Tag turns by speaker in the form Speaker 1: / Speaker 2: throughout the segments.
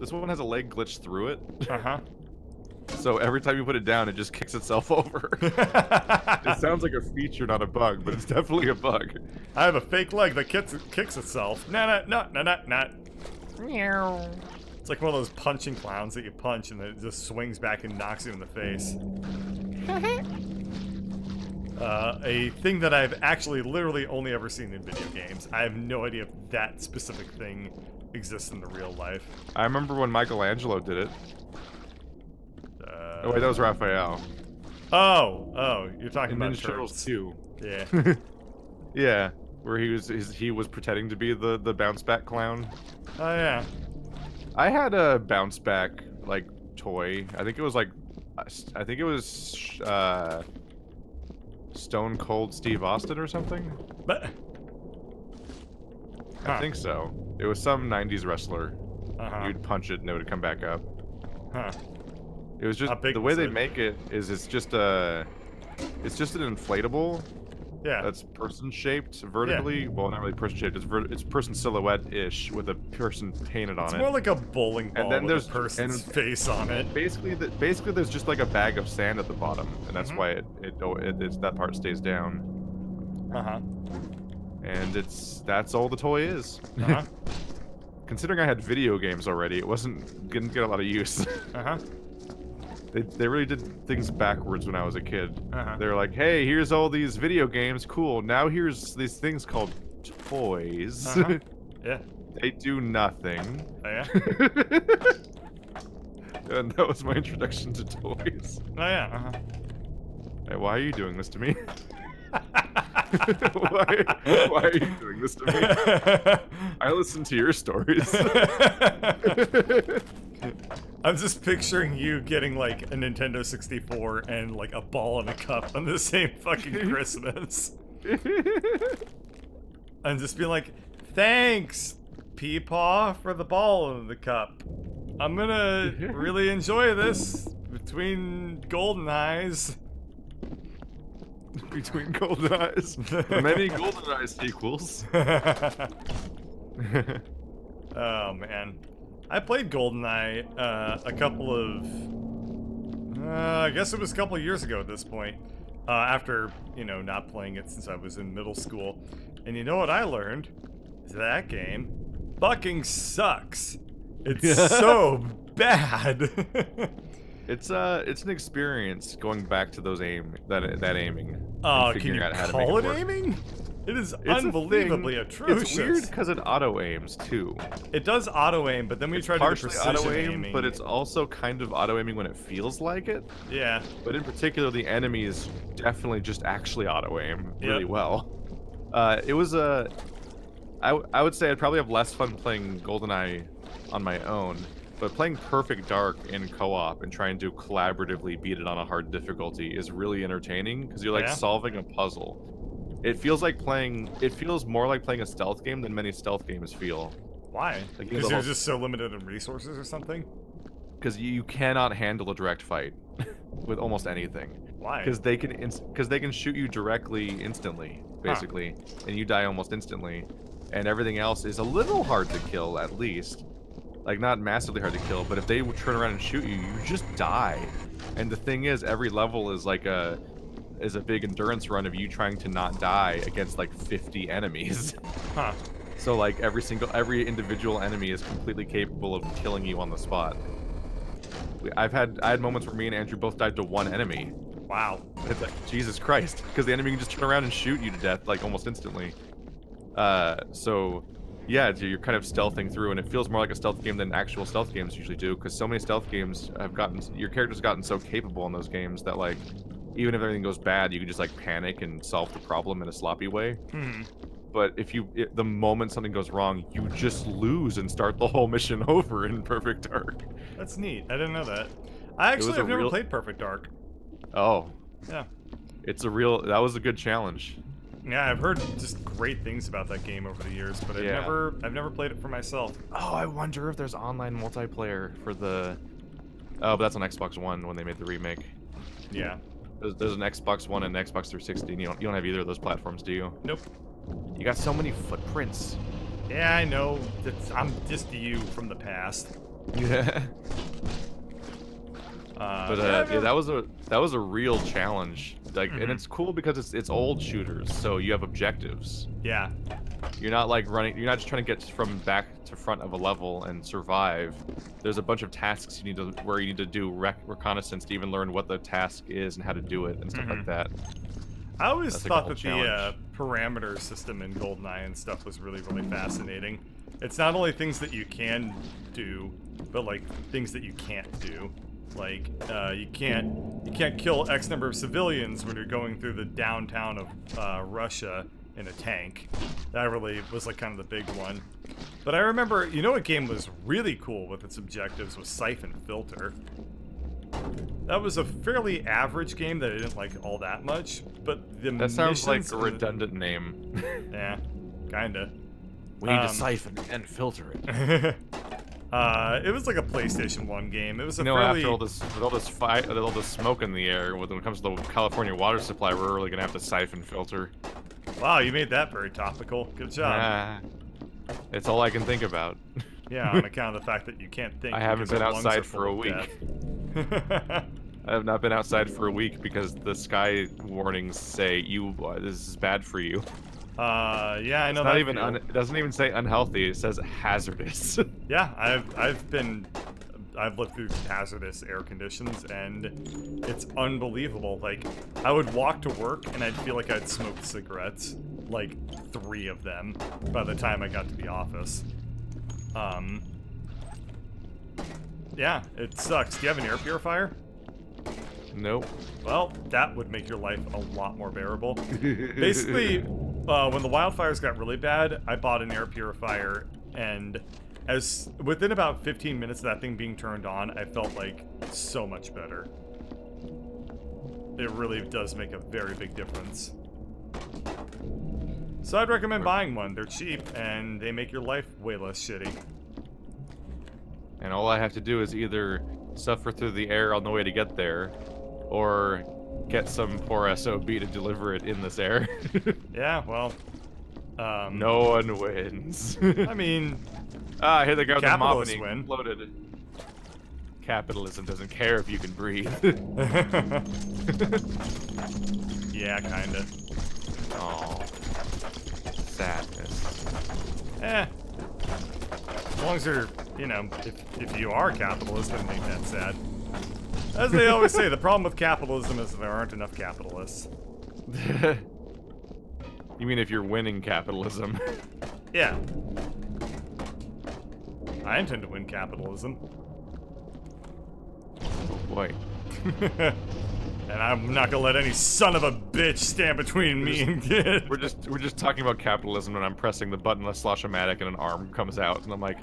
Speaker 1: This one has a leg glitched through it.
Speaker 2: Uh-huh.
Speaker 1: So every time you put it down, it just kicks itself over. It sounds like a feature, not a bug, but it's definitely a bug.
Speaker 2: I have a fake leg that kicks itself. Nah.
Speaker 3: Meow.
Speaker 2: It's like one of those punching clowns that you punch and then it just swings back and knocks you in the face. A thing that I've actually literally only ever seen in video games. I have no idea if that specific thing exists in the real life.
Speaker 1: I remember when Michelangelo did it. Oh wait, that was Raphael.
Speaker 2: Oh, you're talking about
Speaker 1: Ninja Turtles 2.
Speaker 2: Yeah.
Speaker 1: Yeah, where he was pretending to be the bounce back clown.
Speaker 2: Oh yeah.
Speaker 1: I had a bounce back like toy. I think it was Stone Cold Steve Austin or something.
Speaker 2: But
Speaker 1: I think so. It was some 90s wrestler. You'd punch it and it would come back up.
Speaker 2: Huh.
Speaker 1: It was just the way they make it is it's just an inflatable.
Speaker 2: Yeah.
Speaker 1: That's person shaped vertically. Yeah. Well, not really person shaped. It's person silhouette-ish with a person painted on it.
Speaker 2: It's more like a bowling ball
Speaker 1: and then
Speaker 2: with a person's face on it.
Speaker 1: Basically, there's just like a bag of sand at the bottom, and that's why that part stays down. And that's all the toy is. Considering I had video games already, it didn't get a lot of use. They really did things backwards when I was a kid. They were like, hey, here's all these video games, cool. Now here's these things called toys.
Speaker 2: Yeah.
Speaker 1: They do nothing.
Speaker 2: Oh, yeah?
Speaker 1: And that was my introduction to toys.
Speaker 2: Oh, yeah.
Speaker 1: Hey, why are you doing this to me? Why are you doing this to me? I listen to your stories.
Speaker 2: I'm just picturing you getting like a Nintendo 64 and like a ball and a cup on the same fucking Christmas. And just being like, thanks, Peepaw, for the ball and the cup. I'm gonna really enjoy this between golden eyes.
Speaker 1: Between golden eyes. Many golden eyes sequels.
Speaker 2: Oh man. I played GoldenEye a couple of... I guess it was a couple of years ago at this point. After, you know, not playing it since I was in middle school. And you know what I learned? Is that game fucking sucks. It's so bad.
Speaker 1: It's an experience going back to those that aiming.
Speaker 2: Oh, can you call it aiming? It is unbelievably atrocious.
Speaker 1: It's weird because it auto-aims, too.
Speaker 2: It does auto-aim, but then we try to do precision aiming.
Speaker 1: But it's also kind of auto-aiming when it feels like it.
Speaker 2: Yeah.
Speaker 1: But in particular, the enemies definitely just actually auto-aim really well. It was I would say I'd probably have less fun playing GoldenEye on my own, but playing Perfect Dark in co-op and trying to collaboratively beat it on a hard difficulty is really entertaining because you're like solving a puzzle. It feels more like playing a stealth game than many stealth games feel.
Speaker 2: Why? Because you're just so limited in resources or something?
Speaker 1: Because you cannot handle a direct fight with almost anything.
Speaker 2: Why?
Speaker 1: Because they can shoot you directly instantly, basically, and you die almost instantly. And everything else is a little hard to kill, at least. Like, not massively hard to kill, but if they turn around and shoot you, you just die. And the thing is, every level is like a big endurance run of you trying to not die against like 50 enemies. So like every individual enemy is completely capable of killing you on the spot. I had moments where me and Andrew both died to one enemy.
Speaker 2: Wow.
Speaker 1: It's like, Jesus Christ, because the enemy can just turn around and shoot you to death like almost instantly. So yeah, you're kind of stealthing through, and it feels more like a stealth game than actual stealth games usually do, because so many stealth games your character's gotten so capable in those games that like, even if everything goes bad, you can just like panic and solve the problem in a sloppy way. But the moment something goes wrong, you just lose and start the whole mission over in Perfect Dark.
Speaker 2: That's neat. I didn't know that. I actually have never played Perfect Dark.
Speaker 1: Oh.
Speaker 2: Yeah.
Speaker 1: That was a good challenge.
Speaker 2: Yeah, I've heard just great things about that game over the years, but I've never played it for myself.
Speaker 1: Oh, I wonder if there's online multiplayer for the... Oh, but that's on Xbox One when they made the remake.
Speaker 2: Yeah.
Speaker 1: There's an Xbox One and an Xbox 360, and you don't have either of those platforms, do you?
Speaker 2: Nope.
Speaker 1: You got so many footprints.
Speaker 2: Yeah, I know. I'm just you from the past.
Speaker 1: Yeah. But yeah, that was a real challenge. Like, and it's cool because it's old shooters, so you have objectives.
Speaker 2: Yeah.
Speaker 1: You're not like running. You're not just trying to get from back to front of a level and survive. There's a bunch of tasks you need to do reconnaissance to even learn what the task is and how to do it and stuff like that.
Speaker 2: I always
Speaker 1: That's
Speaker 2: thought
Speaker 1: like
Speaker 2: that the parameter system in GoldenEye and stuff was really, really fascinating. It's not only things that you can do, but like things that you can't do. Like you can't kill X number of civilians when you're going through the downtown of Russia in a tank. That really was like kind of the big one. But I remember, you know what game was really cool with its objectives was Siphon Filter. That was a fairly average game that I didn't like all that much, but the
Speaker 1: that sounds like a redundant name.
Speaker 2: Yeah, kinda.
Speaker 1: We need to siphon and filter it.
Speaker 2: It was like a PlayStation 1 game. It was a
Speaker 1: after all this, with all this smoke in the air, when it comes to the California water supply, we're really gonna have to siphon filter.
Speaker 2: Wow, you made that very topical. Good job.
Speaker 1: It's all I can think about.
Speaker 2: Yeah, on account of the fact that you can't think.
Speaker 1: I haven't been outside for a week. I have not been outside for a week because the sky warnings say this is bad for you.
Speaker 2: Yeah, I know.
Speaker 1: It doesn't even say unhealthy. It says hazardous.
Speaker 2: Yeah, I've looked through hazardous air conditions and it's unbelievable. Like, I would walk to work and I'd feel like I'd smoked cigarettes, like 3 of them, by the time I got to the office. Yeah, it sucks. Do you have an air purifier?
Speaker 1: Nope.
Speaker 2: Well, that would make your life a lot more bearable. Basically, when the wildfires got really bad, I bought an air purifier, and within about 15 minutes of that thing being turned on, I felt like so much better. It really does make a very big difference. So I'd recommend buying one. They're cheap, and they make your life way less shitty.
Speaker 1: And all I have to do is either suffer through the air on the way to get there, or get some poor SOB to deliver it in this air.
Speaker 2: Yeah, well...
Speaker 1: no one wins.
Speaker 2: I mean...
Speaker 1: here they go, the mob
Speaker 2: win.
Speaker 1: Exploded. Capitalism doesn't care if you can breathe.
Speaker 2: Yeah, kinda.
Speaker 1: Oh, sadness.
Speaker 2: As long as you're, you know, if you are capitalist, then make that sad. As they always say, the problem with capitalism is there aren't enough capitalists.
Speaker 1: You mean if you're winning capitalism?
Speaker 2: Yeah. I intend to win capitalism.
Speaker 1: Oh boy.
Speaker 2: And I'm not gonna let any son of a bitch stand between me and it.
Speaker 1: We're just talking about capitalism, and I'm pressing the button, a slosh-o-matic, and an arm comes out, and I'm like,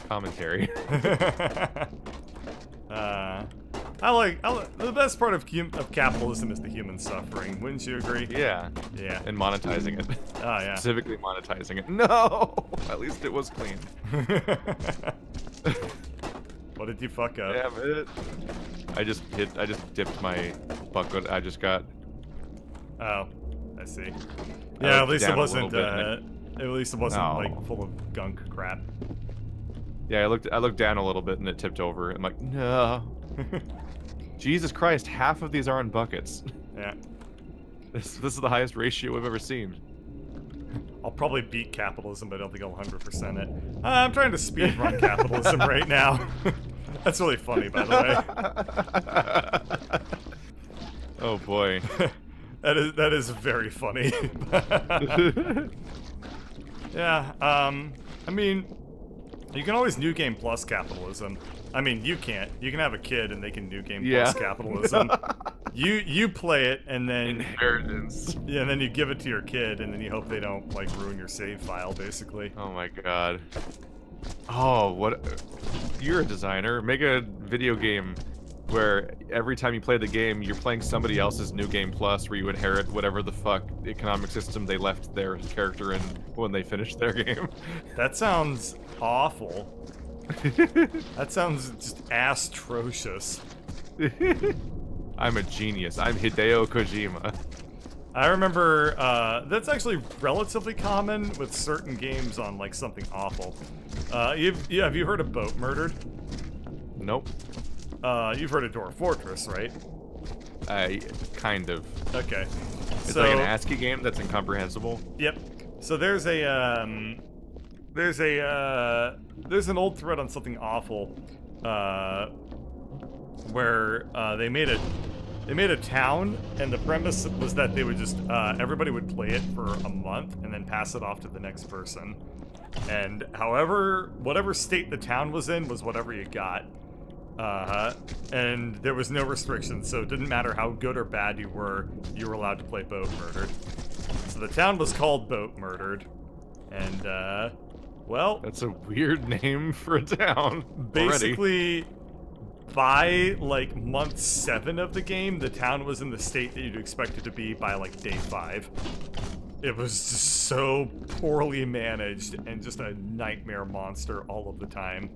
Speaker 1: commentary.
Speaker 2: The best part of capitalism is the human suffering. Wouldn't you agree?
Speaker 1: Yeah.
Speaker 2: Yeah.
Speaker 1: And monetizing it.
Speaker 2: Oh yeah.
Speaker 1: Specifically monetizing it. No! At least it was clean.
Speaker 2: What did you fuck up?
Speaker 1: Damn it. I just dipped my bucket. I just got...
Speaker 2: Oh, I see. Yeah, at least it wasn't,
Speaker 1: No.
Speaker 2: like, full of gunk crap.
Speaker 1: Yeah, I looked down a little bit and it tipped over. I'm like, no. Jesus Christ, half of these are in buckets.
Speaker 2: Yeah.
Speaker 1: This is the highest ratio we've ever seen.
Speaker 2: I'll probably beat capitalism, but I don't think I'll 100% it. I'm trying to speedrun capitalism right now. That's really funny, by the way.
Speaker 1: Oh boy.
Speaker 2: That is very funny. Yeah, I mean, you can always New Game Plus capitalism. I mean, you can't. You can have a kid and they can New Game Plus capitalism. You play it and then...
Speaker 1: Inheritance.
Speaker 2: Yeah, and then you give it to your kid and then you hope they don't, like, ruin your save file, basically.
Speaker 1: Oh my god. Oh, what... You're a designer. Make a video game where every time you play the game, you're playing somebody else's New Game Plus, where you inherit whatever the fuck economic system they left their character in when they finished their game.
Speaker 2: That sounds awful. That sounds just atrocious.
Speaker 1: I'm a genius. I'm Hideo Kojima.
Speaker 2: I remember, that's actually relatively common with certain games on, like, Something Awful. Have you heard of Boat Murdered?
Speaker 1: Nope.
Speaker 2: You've heard of Dwarf Fortress, right?
Speaker 1: Kind of.
Speaker 2: Okay.
Speaker 1: It's like an ASCII game that's incomprehensible.
Speaker 2: Yep. So there's an old thread on Something Awful, where they made a town, and the premise was that they would just everybody would play it for a month and then pass it off to the next person. And whatever state the town was in was whatever you got. And there was no restrictions, so it didn't matter how good or bad you were allowed to play Boat Murdered. So the town was called Boat Murdered, and well,
Speaker 1: that's a weird name for a town.
Speaker 2: Basically, by like month 7 of the game, the town was in the state that you'd expect it to be by like day 5. It was just so poorly managed and just a nightmare monster all of the time.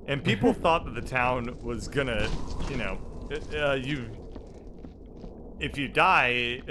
Speaker 2: And people thought that the town was gonna, you know, if you die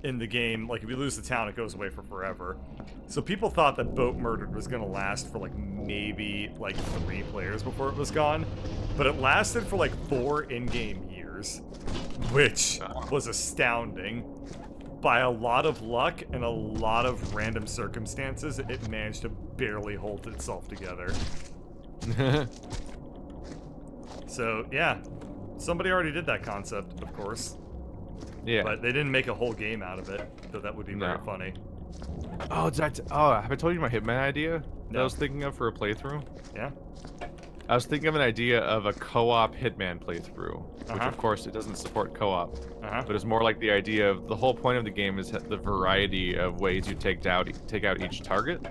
Speaker 2: in the game, like if you lose the town, it goes away for forever. So people thought that Boat Murdered was gonna last for like maybe like 3 players before it was gone, but it lasted for like 4 in-game years, which was astounding. By a lot of luck and a lot of random circumstances, it managed to barely hold itself together. So, yeah. Somebody already did that concept, of course.
Speaker 1: Yeah.
Speaker 2: But they didn't make a whole game out of it, so that would be very funny.
Speaker 1: Oh, have I told you my Hitman idea that I was thinking of for a playthrough?
Speaker 2: Yeah?
Speaker 1: I was thinking of an idea of a co-op Hitman playthrough, which of course it doesn't support co-op, but it's more like the idea of the whole point of the game is the variety of ways you take out each target.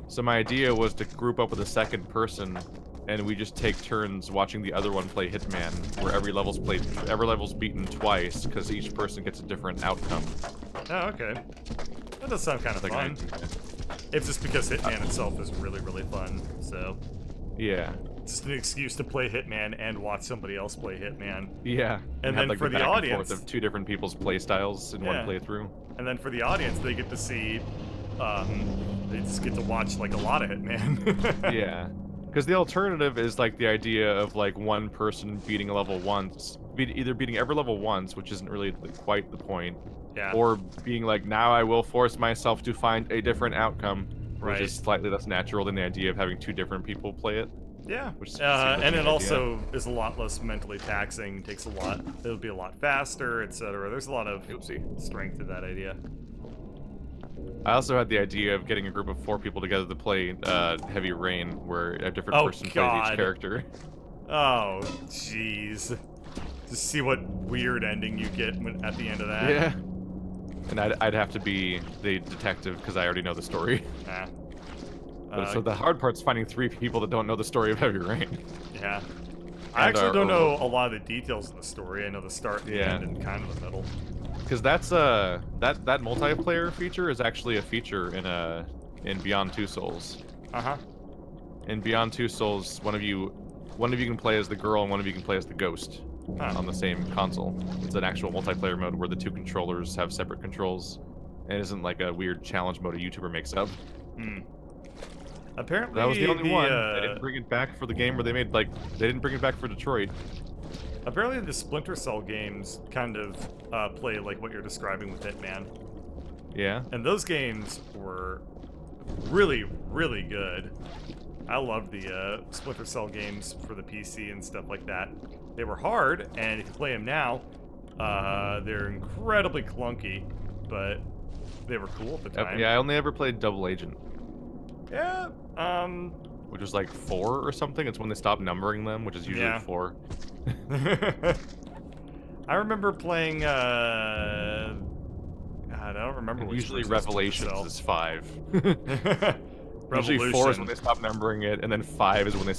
Speaker 1: So my idea was to group up with a second person, and we just take turns watching the other one play Hitman, where every level's beaten twice, because each person gets a different outcome.
Speaker 2: Oh, okay. That does sound kind of fun. It's just because Hitman itself is really, really fun, so...
Speaker 1: Yeah.
Speaker 2: It's just an excuse to play Hitman and watch somebody else play Hitman.
Speaker 1: Yeah.
Speaker 2: And then
Speaker 1: like
Speaker 2: for the audience...
Speaker 1: of 2 different people's play styles in one playthrough.
Speaker 2: And then for the audience, they get to see... they just get to watch, like, a lot of Hitman.
Speaker 1: Yeah. Because the alternative is, like, the idea of, like, one person beating a level once. Either beating every level once, which isn't really quite the point.
Speaker 2: Yeah.
Speaker 1: Or being like, now I will force myself to find a different outcome. Which is slightly less natural than the idea of having 2 different people play it.
Speaker 2: Yeah. Which and it also is a lot less mentally taxing, takes a lot, it'll be a lot faster, etc. There's a lot of strength to that idea.
Speaker 1: I also had the idea of getting a group of 4 people together to play Heavy Rain, where a different person plays each character.
Speaker 2: Oh, jeez. Just see what weird ending you get at the end of that.
Speaker 1: Yeah. And I'd have to be the detective, because I already know the story. So the hard part's finding 3 people that don't know the story of Heavy Rain.
Speaker 2: Yeah. I actually don't know a lot of the details of the story. I know the start, the end, and kind of the middle.
Speaker 1: Because that's that multiplayer feature is actually a feature in Beyond Two Souls. In Beyond Two Souls, one of you can play as the girl and one of you can play as the ghost on the same console. It's an actual multiplayer mode where the 2 controllers have separate controls, and it isn't like a weird challenge mode a YouTuber makes up.
Speaker 2: Apparently,
Speaker 1: that was the only one. They didn't bring it back for the game where they made they didn't bring it back for Detroit.
Speaker 2: Apparently, the Splinter Cell games kind of play like what you're describing with Hitman.
Speaker 1: Yeah.
Speaker 2: And those games were really, really good. I loved the Splinter Cell games for the PC and stuff like that. They were hard, and if you play them now, they're incredibly clunky, but they were cool at the time.
Speaker 1: Yeah, I only ever played Double Agent.
Speaker 2: Yeah,
Speaker 1: which was like 4 or something. It's when they stopped numbering them, which is usually 4.
Speaker 2: I remember playing, God, I don't remember which
Speaker 1: usually Revelations is 5. Usually 4 is when they stop numbering it, and then 5 is when they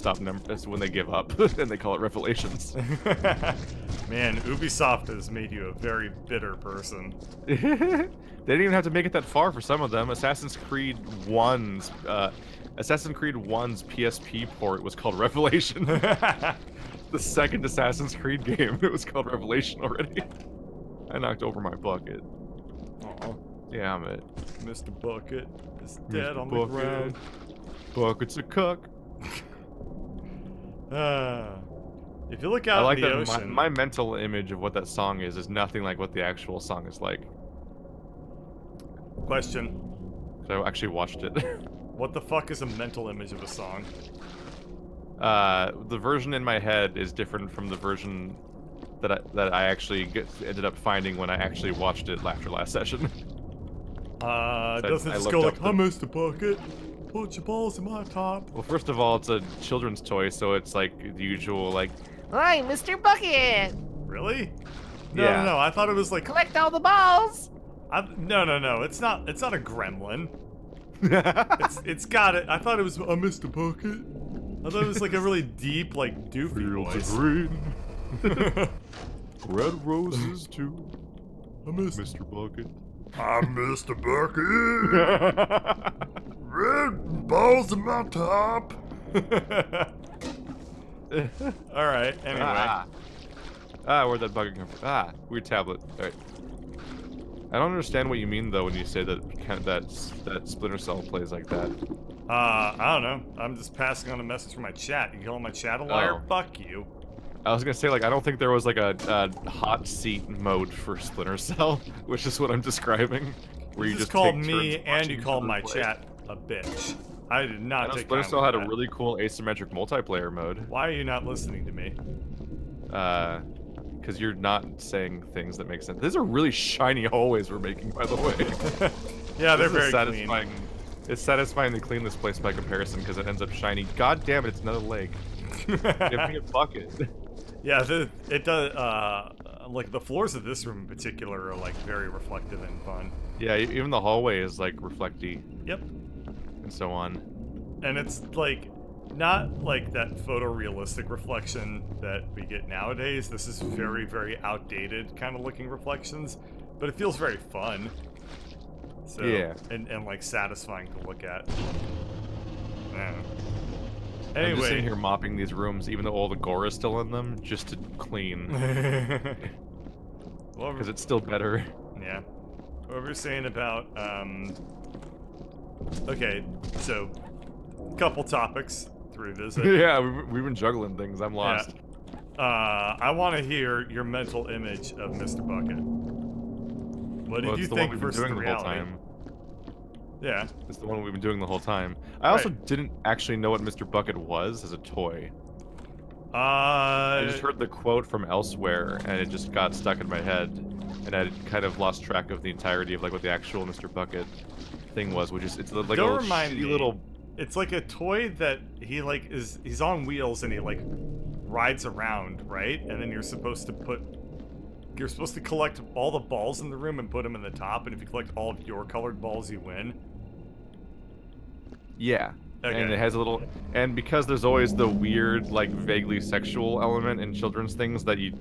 Speaker 1: when they give up, and they call it Revelations.
Speaker 2: Man, Ubisoft has made you a very bitter person.
Speaker 1: They didn't even have to make it that far for some of them. Assassin's Creed 1's PSP port was called Revelation. The second Assassin's Creed game, it was called Revelation already. I knocked over my bucket.
Speaker 2: Aw.
Speaker 1: Damn it.
Speaker 2: Mr. Bucket is dead
Speaker 1: Mr.
Speaker 2: on the
Speaker 1: Bucket.
Speaker 2: ground.
Speaker 1: Bucket's a cuck.
Speaker 2: If you look
Speaker 1: I
Speaker 2: out
Speaker 1: like
Speaker 2: in the
Speaker 1: that
Speaker 2: ocean...
Speaker 1: my mental image of what that song is nothing like what the actual song is like.
Speaker 2: Question.
Speaker 1: So I actually watched it.
Speaker 2: What the fuck is a mental image of a song?
Speaker 1: The version in my head is different from the version that I actually ended up finding when I actually watched it after last session.
Speaker 2: Doesn't it just go like, I missed a bucket, put your balls in my top?
Speaker 1: Well, first of all, it's a children's toy, so it's like the usual, like,
Speaker 3: Hi, Mr. Bucket!
Speaker 2: Really? No,
Speaker 1: Yeah.
Speaker 2: no, I thought it was like...
Speaker 3: Collect all the balls!
Speaker 2: No, it's not a gremlin. it's got it. I thought it was a Mr. Bucket. I thought it was like a really deep, like, doofy voice.
Speaker 1: green. Red roses too.
Speaker 2: I missed
Speaker 1: Mr. Bucket.
Speaker 2: I'm Mr. Bucket. Red balls in my top. All right. Anyway.
Speaker 1: Where'd that bucket come from? Weird tablet. All right. I don't understand what you mean though when you say that that Splinter Cell plays like that.
Speaker 2: I don't know. I'm just passing on a message from my chat. You call my chat a liar?
Speaker 1: Oh.
Speaker 2: Fuck you.
Speaker 1: I was gonna say, like, I don't think there was like a hot seat mode for Splinter Cell, which is what I'm describing. Where
Speaker 2: You just called me and you called my chat a bitch. I did not take
Speaker 1: Splinter
Speaker 2: kindly
Speaker 1: Cell had
Speaker 2: to
Speaker 1: a
Speaker 2: that.
Speaker 1: really cool asymmetric multiplayer mode.
Speaker 2: Why are you not listening to me?
Speaker 1: Because you're not saying things that make sense. These are really shiny hallways we're making, by the way.
Speaker 2: Yeah, they're
Speaker 1: This is
Speaker 2: very
Speaker 1: satisfying.
Speaker 2: clean.
Speaker 1: It's satisfying to clean this place by comparison because it ends up shiny. God damn it, it's another lake. Give me a bucket.
Speaker 2: Yeah, it does. Like the floors of this room in particular are like very reflective and fun.
Speaker 1: Yeah, even the hallway is like reflecty.
Speaker 2: Yep.
Speaker 1: And so on.
Speaker 2: And it's like not like that photorealistic reflection that we get nowadays. This is very, very outdated kind of looking reflections, but it feels very fun. So,
Speaker 1: yeah.
Speaker 2: And like satisfying to look at. Yeah.
Speaker 1: I'm just sitting
Speaker 2: Anyway.
Speaker 1: here mopping these rooms, even though all the gore is still in them, just to clean. Because it's still better.
Speaker 2: Yeah. What were we saying about, okay, so, couple topics to revisit.
Speaker 1: Yeah, we've been juggling things. I'm lost.
Speaker 2: Yeah. I want to hear your mental image of Mr. Bucket. What did you think versus the reality? Yeah.
Speaker 1: It's the one we've been doing the whole time. I also didn't actually know what Mr. Bucket was as a toy. I just heard the quote from elsewhere, and it just got stuck in my head, and I kind of lost track of the entirety of like what the actual Mr. Bucket thing was, which is it's like a little.
Speaker 2: It's like a toy that he's on wheels and he like rides around, right? And then you're supposed to collect all the balls in the room and put them in the top, and if you collect all of your colored balls, you win.
Speaker 1: Yeah.
Speaker 2: Okay.
Speaker 1: And it has a little, and because there's always the weird, like vaguely sexual element in children's things that you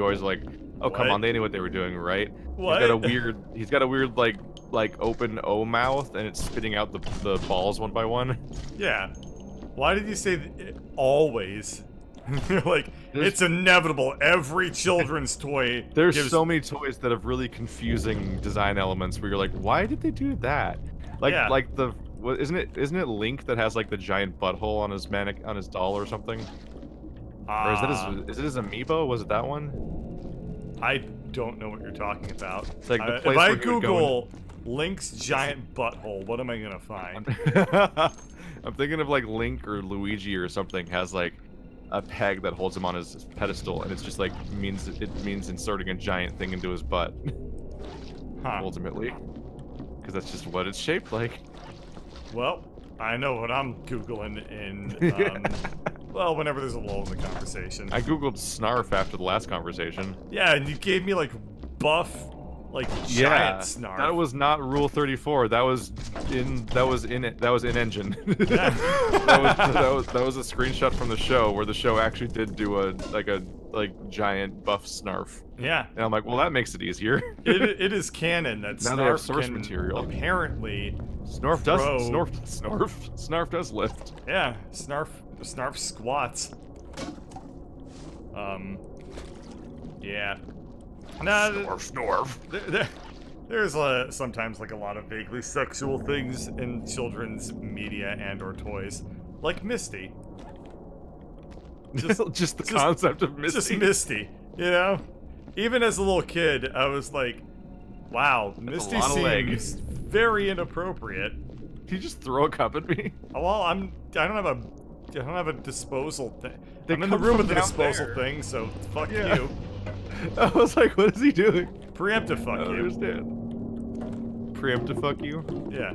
Speaker 1: always like, oh come on, they knew what they were doing, right?
Speaker 2: What?
Speaker 1: He's got a weird like open O mouth, and it's spitting out the balls one by one.
Speaker 2: Yeah. Why did you say always? Like, it's inevitable. Every children's toy.
Speaker 1: There's so many toys that have really confusing design elements where you're like, why did they do that? Like, like the. Isn't it Link that has like the giant butthole on his doll or something? Or is it his amiibo? Was it that one?
Speaker 2: I don't know what you're talking about.
Speaker 1: It's like the place
Speaker 2: if I
Speaker 1: where
Speaker 2: Google Link's giant butthole, what am I gonna find?
Speaker 1: I'm thinking of like Link or Luigi or something has like a peg that holds him on his pedestal, and it's just like means inserting a giant thing into his butt. Ultimately, because that's just what it's shaped like.
Speaker 2: Well, I know what I'm Googling in, well, whenever there's a lull in the conversation.
Speaker 1: I Googled Snarf after the last conversation.
Speaker 2: Yeah, and you gave me, like, buff, like, giant Snarf.
Speaker 1: That was not Rule 34. That was in engine.
Speaker 2: Yeah.
Speaker 1: that was a screenshot from the show where the show actually did do a giant buff Snarf.
Speaker 2: Yeah.
Speaker 1: And I'm like, well, that makes it easier.
Speaker 2: it is canon that
Speaker 1: now they have
Speaker 2: Snarf
Speaker 1: source
Speaker 2: can
Speaker 1: material.
Speaker 2: apparently
Speaker 1: Snarf does lift.
Speaker 2: Yeah, Snarf squats. Yeah. Nah,
Speaker 1: Snorf.
Speaker 2: there's sometimes like a lot of vaguely sexual things in children's media and/or toys, like Misty.
Speaker 1: Just the concept of Misty.
Speaker 2: Just Misty, you know? Even as a little kid, I was like, wow, Misty seems very inappropriate.
Speaker 1: Did you just throw a cup at me?
Speaker 2: Oh, well, I don't have a disposal thing. I'm in the
Speaker 1: come
Speaker 2: room
Speaker 1: from
Speaker 2: with the
Speaker 1: down
Speaker 2: disposal
Speaker 1: there.
Speaker 2: thing, so fuck
Speaker 1: Yeah.
Speaker 2: you.
Speaker 1: I was like, what is he doing?
Speaker 2: Preemptive fuck
Speaker 1: I don't
Speaker 2: you.
Speaker 1: understand. Preemptive fuck you?
Speaker 2: Yeah.